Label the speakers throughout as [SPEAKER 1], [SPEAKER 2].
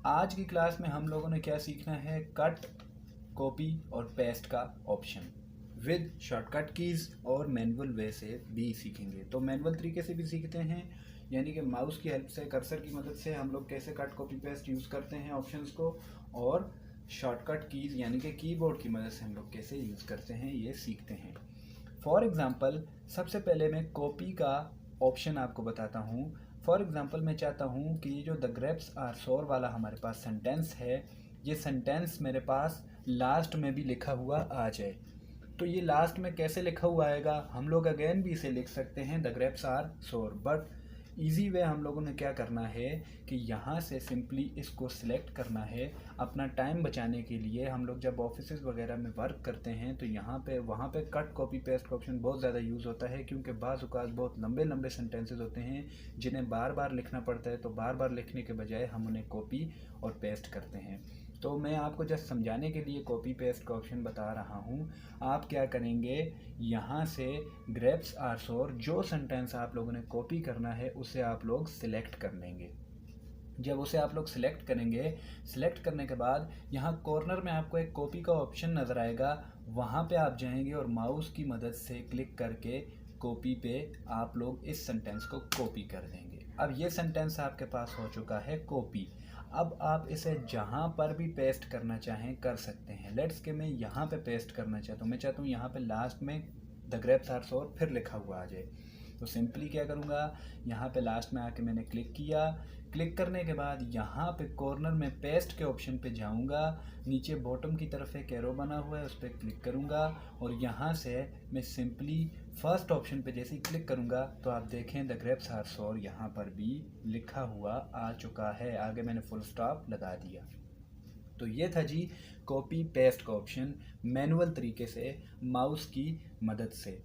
[SPEAKER 1] आज की क्लास में हम लोगों ने क्या सीखना है, कट, कॉपी और पेस्ट का ऑप्शन विद शॉर्टकट कीज़ और मैनुअल वे से भी सीखेंगे। तो मैनुअल तरीके से भी सीखते हैं, यानी कि माउस की हेल्प से, कर्सर की मदद से हम लोग कैसे कट कॉपी पेस्ट यूज़ करते हैं ऑप्शंस को, और शॉर्टकट कीज़ यानी कि कीबोर्ड की मदद से हम लोग कैसे यूज़ करते हैं ये सीखते हैं। फॉर एग्ज़ाम्पल सबसे पहले मैं कॉपी का ऑप्शन आपको बताता हूँ। फॉर एग्ज़ाम्पल मैं चाहता हूँ कि ये जो द ग्रेप्स आर सोर वाला हमारे पास सेंटेंस है, ये सेंटेंस मेरे पास लास्ट में भी लिखा हुआ आ जाए। तो ये लास्ट में कैसे लिखा हुआ आएगा, हम लोग अगेन भी इसे लिख सकते हैं द ग्रेप्स आर सोर, बट इजी वे हम लोगों ने क्या करना है कि यहाँ से सिंपली इसको सिलेक्ट करना है। अपना टाइम बचाने के लिए हम लोग जब ऑफिस वगैरह में वर्क करते हैं तो यहाँ पे वहाँ पे कट कॉपी पेस्ट का ऑप्शन बहुत ज़्यादा यूज़ होता है, क्योंकि बाज़ औक़ात बहुत लंबे लंबे सेंटेंसेस होते हैं जिन्हें बार बार लिखना पड़ता है। तो बार बार लिखने के बजाय हम उन्हें कॉपी और पेस्ट करते हैं। तो मैं आपको जस्ट समझाने के लिए कॉपी पेस्ट का ऑप्शन बता रहा हूँ। आप क्या करेंगे, यहाँ से ग्रेप्स आर सोर जो सेंटेंस आप लोगों ने कॉपी करना है उसे आप लोग सिलेक्ट कर लेंगे। जब उसे आप लोग सिलेक्ट करेंगे, सिलेक्ट करने के बाद यहाँ कॉर्नर में आपको एक कॉपी का ऑप्शन नज़र आएगा, वहाँ पे आप जाएंगे और माउस की मदद से क्लिक करके कॉपी पे आप लोग इस सेंटेंस को कॉपी कर देंगे। अब ये सेंटेंस आपके पास हो चुका है कॉपी। अब आप इसे जहाँ पर भी पेस्ट करना चाहें कर सकते हैं। लेट्स के मैं यहाँ पे पेस्ट करना चाहता हूँ, मैं चाहता हूँ यहाँ पे लास्ट में द ग्रेप्स आर सोर फिर लिखा हुआ आ जाए। तो सिंपली क्या करूँगा, यहाँ पे लास्ट में आके मैंने क्लिक किया। क्लिक करने के बाद यहाँ पे कॉर्नर में पेस्ट के ऑप्शन पे जाऊँगा, नीचे बॉटम की तरफ एक एरो बना हुआ है उस पर क्लिक करूँगा और यहाँ से मैं सिंपली फर्स्ट ऑप्शन पे जैसे ही क्लिक करूँगा तो आप देखें द ग्रेप्स आर सोर यहाँ पर भी लिखा हुआ आ चुका है। आगे मैंने फुल स्टॉप लगा दिया। तो ये था जी कॉपी पेस्ट का ऑप्शन मैनुअल तरीके से माउस की मदद से।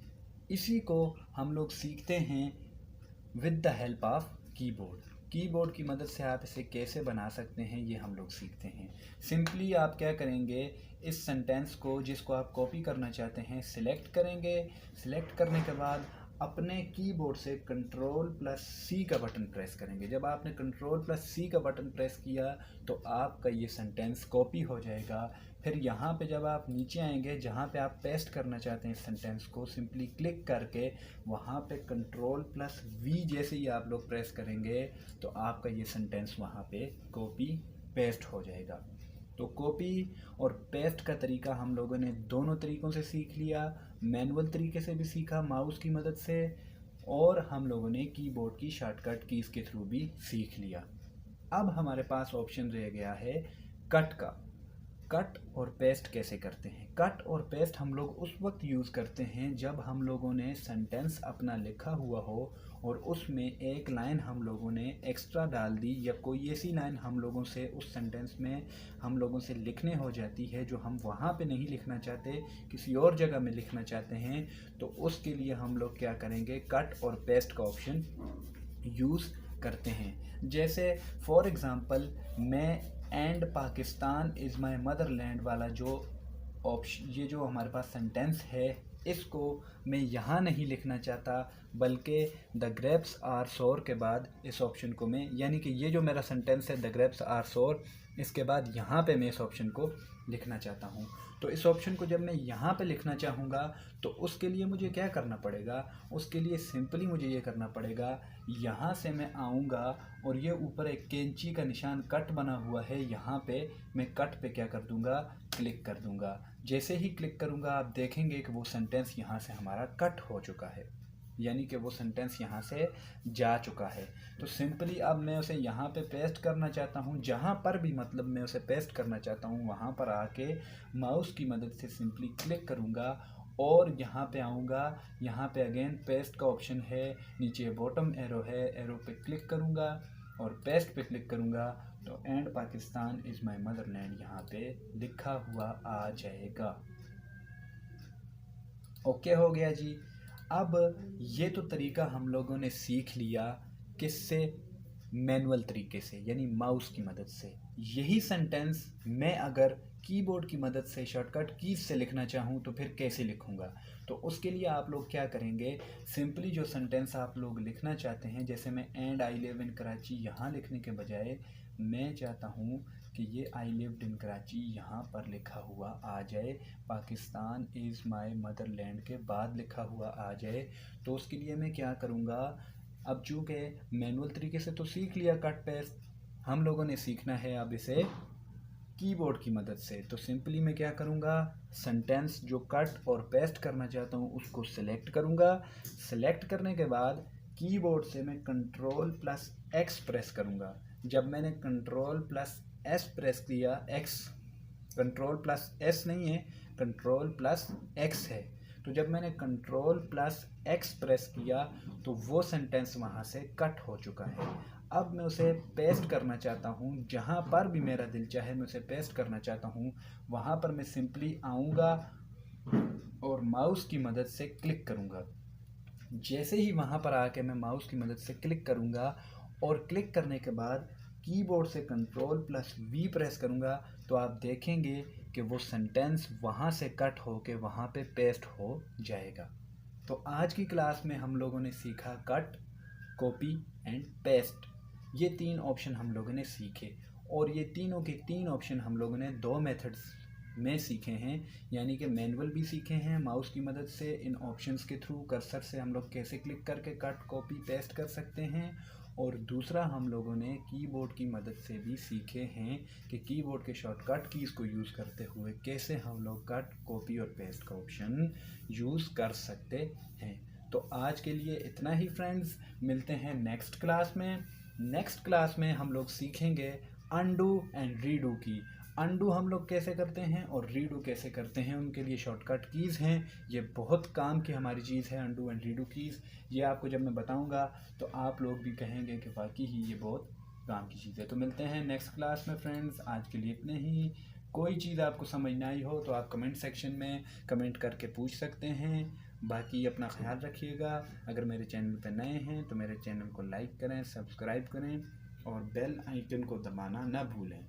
[SPEAKER 1] इसी को हम लोग सीखते हैं with the help of keyboard. Keyboard की मदद से आप इसे कैसे बना सकते हैं ये हम लोग सीखते हैं। सिंपली आप क्या करेंगे, इस सेंटेंस को जिसको आप कॉपी करना चाहते हैं सिलेक्ट करेंगे। सिलेक्ट करने के बाद अपने कीबोर्ड से Ctrl+C का बटन प्रेस करेंगे। जब आपने Ctrl+C का बटन प्रेस किया तो आपका ये सेंटेंस कॉपी हो जाएगा। फिर यहाँ पे जब आप नीचे आएंगे जहाँ पे आप पेस्ट करना चाहते हैं इस सेंटेंस को, सिंपली क्लिक करके वहाँ पे Ctrl+V जैसे ही आप लोग प्रेस करेंगे तो आपका ये सेंटेंस वहाँ पे कॉपी पेस्ट हो जाएगा। तो कॉपी और पेस्ट का तरीका हम लोगों ने दोनों तरीक़ों से सीख लिया। मैनुअल तरीके से भी सीखा माउस की मदद से, और हम लोगों ने कीबोर्ड की शॉर्टकट कीज़ के थ्रू भी सीख लिया। अब हमारे पास ऑप्शन रह गया है कट का। कट और पेस्ट कैसे करते हैं। कट और पेस्ट हम लोग उस वक्त यूज़ करते हैं जब हम लोगों ने सेंटेंस अपना लिखा हुआ हो और उसमें एक लाइन हम लोगों ने एक्स्ट्रा डाल दी, या कोई ऐसी लाइन हम लोगों से उस सेंटेंस में हम लोगों से लिखने हो जाती है जो हम वहाँ पे नहीं लिखना चाहते, किसी और जगह में लिखना चाहते हैं। तो उसके लिए हम लोग क्या करेंगे, कट और पेस्ट का ऑप्शन यूज़ करते हैं। जैसे फॉर एग्ज़ाम्पल मैं and Pakistan is my Motherland वाला जो ऑप्शन, ये जो हमारे पास सेंटेंस है, इसको मैं यहाँ नहीं लिखना चाहता, बल्कि द ग्रेप्स आर सोर के बाद इस ऑप्शन को मैं, यानी कि ये जो मेरा सेंटेंस है द ग्रेप्स आर सोर, इसके बाद यहाँ पे मैं इस ऑप्शन को लिखना चाहता हूँ। तो इस ऑप्शन को जब मैं यहाँ पे लिखना चाहूँगा तो उसके लिए मुझे क्या करना पड़ेगा, उसके लिए सिंपली मुझे ये करना पड़ेगा, यहाँ से मैं आऊँगा और ये ऊपर एक कैंची का निशान कट बना हुआ है, यहाँ पे मैं कट पे क्या कर दूँगा, क्लिक कर दूँगा। जैसे ही क्लिक करूँगा आप देखेंगे कि वो सेंटेंस यहाँ से हमारा कट हो चुका है, यानी कि वो सेंटेंस यहाँ से जा चुका है। तो सिंपली अब मैं उसे यहाँ पे पेस्ट करना चाहता हूँ, जहाँ पर भी मतलब मैं उसे पेस्ट करना चाहता हूँ वहाँ पर आके माउस की मदद से सिंपली क्लिक करूँगा और यहाँ पे आऊँगा। यहाँ पे अगेन पेस्ट का ऑप्शन है, नीचे बॉटम एरो है, एरो पे क्लिक करूँगा और पेस्ट पे क्लिक करूँगा तो and Pakistan is my Motherland यहाँ पे लिखा हुआ आ जाएगा। ओके हो गया जी। अब ये तो तरीका हम लोगों ने सीख लिया, किससे, मैनुअल तरीके से यानी माउस की मदद से। यही सेंटेंस मैं अगर कीबोर्ड की मदद से शॉर्टकट कीज से लिखना चाहूँ तो फिर कैसे लिखूँगा। तो उसके लिए आप लोग क्या करेंगे, सिंपली जो सेंटेंस आप लोग लिखना चाहते हैं, जैसे मैं and I live in Karachi यहाँ लिखने के बजाय मैं चाहता हूँ कि ये आई लिव्ड इन कराची यहाँ पर लिखा हुआ आ जाए, पाकिस्तान इज़ माय मदरलैंड के बाद लिखा हुआ आ जाए। तो उसके लिए मैं क्या करूँगा, अब चूँकि मैनुअल तरीके से तो सीख लिया कट पेस्ट, हम लोगों ने सीखना है अब इसे कीबोर्ड की मदद से। तो सिंपली मैं क्या करूँगा, सेंटेंस जो कट और पेस्ट करना चाहता हूँ उसको सिलेक्ट करूँगा। सिलेक्ट करने के बाद कीबोर्ड से मैं कंट्रोल प्लस एक्स प्रेस करूँगा। जब मैंने कंट्रोल प्लस एस प्रेस किया, एक्स कंट्रोल प्लस एस नहीं है, कंट्रोल प्लस एक्स है, तो जब मैंने कंट्रोल प्लस एक्स प्रेस किया तो वो सेंटेंस वहाँ से कट हो चुका है। अब मैं उसे पेस्ट करना चाहता हूँ, जहाँ पर भी मेरा दिल चाहे मैं उसे पेस्ट करना चाहता हूँ, वहाँ पर मैं सिंपली आऊँगा और माउस की मदद से क्लिक करूँगा। जैसे ही वहाँ पर आके मैं माउस की मदद से क्लिक करूँगा और क्लिक करने के बाद कीबोर्ड से कंट्रोल प्लस वी प्रेस करूँगा, तो आप देखेंगे कि वो सेंटेंस वहाँ से कट हो के वहाँ पे पेस्ट हो जाएगा। तो आज की क्लास में हम लोगों ने सीखा कट, कॉपी एंड पेस्ट। ये 3 ऑप्शन हम लोगों ने सीखे, और ये तीनों के 3 ऑप्शन हम लोगों ने 2 मेथड्स में सीखे हैं, यानी कि मैनुअल भी सीखे हैं माउस की मदद से, इन ऑप्शंस के थ्रू कर्सर से हम लोग कैसे क्लिक करके कट कॉपी पेस्ट कर सकते हैं, और दूसरा हम लोगों ने कीबोर्ड की मदद से भी सीखे हैं कि कीबोर्ड के शॉर्टकट कीज़ को यूज़ करते हुए कैसे हम लोग कट, कॉपी और पेस्ट का ऑप्शन यूज़ कर सकते हैं। तो आज के लिए इतना ही फ्रेंड्स, मिलते हैं नेक्स्ट क्लास में। नेक्स्ट क्लास में हम लोग सीखेंगे अनडू एंड रीडू की। अनडू हम लोग कैसे करते हैं और रीडू कैसे करते हैं, उनके लिए शॉर्टकट कीज़ हैं। ये बहुत काम की हमारी चीज़ है अनडू एंड रीडू कीज़। ये आपको जब मैं बताऊंगा तो आप लोग भी कहेंगे कि वाकई ही ये बहुत काम की चीज़ है। तो मिलते हैं नेक्स्ट क्लास में फ्रेंड्स, आज के लिए इतने ही। कोई चीज़ आपको समझ ना आई हो तो आप कमेंट सेक्शन में कमेंट करके पूछ सकते हैं। बाकी अपना ख्याल रखिएगा। अगर मेरे चैनल पर नए हैं तो मेरे चैनल को लाइक करें, सब्सक्राइब करें और बेल आइकन को दबाना ना भूलें।